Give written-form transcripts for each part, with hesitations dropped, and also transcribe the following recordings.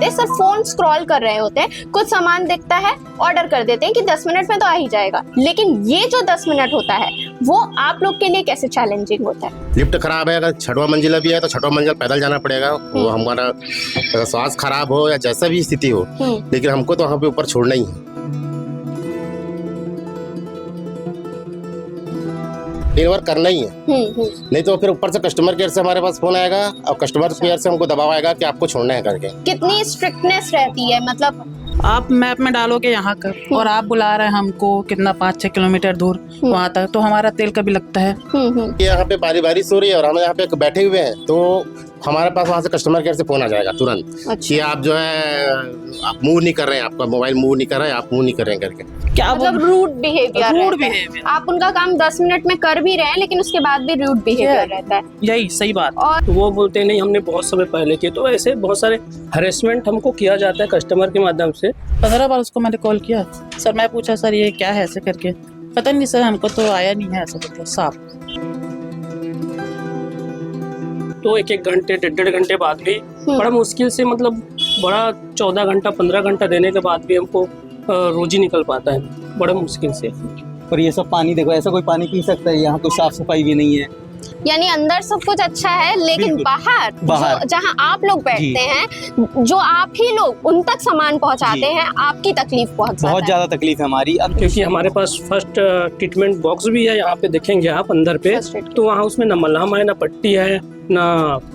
Sir phone scroll कर रहे होते हैं, कुछ सामान दिखता है, ऑर्डर कर देते हैं कि 10 मिनट में तो आ ही जाएगा, लेकिन ये जो 10 मिनट होता है वो आप लोग के लिए कैसे चैलेंजिंग होता है? लिफ्ट खराब है, अगर 6वां मंजिला भी है तो 6वां मंजिल पैदल जाना पड़ेगा। वो हमारा स्वास्थ्य खराब हो या जैसा भी स्थिति हो, लेकिन हमको तो वहाँ पे ऊपर छोड़ना ही है। डिलीवर करना ही है, नहीं तो फिर ऊपर से कस्टमर केयर से हमारे पास फोन आएगा और कस्टमर केयर से हमको दबाव आएगा कि आपको छोड़ना है करके। कितनी स्ट्रिक्टनेस रहती है? मतलब आप मैप में डालोगे यहाँ का और आप बुला रहे हैं हमको कितना 5-6 किलोमीटर दूर वहाँ तक, तो हमारा तेल का भी लगता है। यहाँ पे बारी बारिश हो रही है और हम यहाँ पे बैठे हुए हैं, तो हमारे पास वहाँ से कस्टमर केयर से फोन आ जाएगा तुरंत कि आप जो है आप मूव नहीं कर रहे हैं, आपका मोबाइल मूव नहीं कर रहा है, आप मूव नहीं कर रहे हैं करके। क्या मतलब रूड बिहेवियर, आप उनका काम 10 मिनट में कर भी रहे हैं लेकिन उसके बाद भी रूड बिहेवियर रहता है। यही सही बात। और तो वो बोलते हैं नहीं हमने बहुत समय पहले किए, तो ऐसे बहुत सारे हरेसमेंट हमको किया जाता है कस्टमर के माध्यम से। 15 बार उसको मैंने कॉल किया सर, मैं पूछा सर ये क्या है ऐसे करके, पता नहीं सर हमको तो आया नहीं है ऐसे करके साफ। तो 1-1 घंटे 1.5 घंटे बाद भी बड़ा मुश्किल से, मतलब बड़ा 14 घंटा 15 घंटा देने के बाद भी हमको रोजी निकल पाता है, बड़ा मुश्किल से। और ये सब पानी देखो, ऐसा कोई पानी पी सकता है? यहाँ कोई साफ सफाई भी नहीं है। यानी अंदर सब कुछ अच्छा है लेकिन बाहर जहाँ आप लोग बैठते हैं, जो आप ही लोग उन तक सामान पहुँचाते हैं, आपकी तकलीफ बहुत ज्यादा तकलीफ है हमारी। क्योंकि हमारे पास फर्स्ट ट्रीटमेंट बॉक्स भी है, यहाँ पे देखेंगे आप अंदर पे, तो वहाँ उसमें ना मलहम है, ना पट्टी है, ना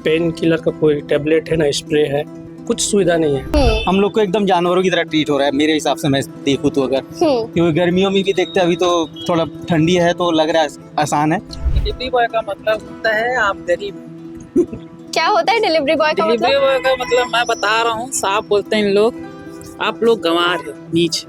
पेन किलर का कोई टेबलेट है, ना स्प्रे है, कुछ सुविधा नहीं है। हम लोग को एकदम जानवरों की तरह ट्रीट हो रहा है मेरे हिसाब से, मैं देखूँ तो। अगर क्योंकि गर्मियों में भी देखते हैं, अभी तो थोड़ा ठंडी है तो लग रहा है आसान है। डिलीवरी बॉय का मतलब होता है आप गरीब। क्या होता है डिलीवरी बॉय का मतलब? डिलीवरी बॉय का मतलब मैं बता रहा हूँ, साफ बोलते हैं इन लोग, आप लोग गंवार है नीच।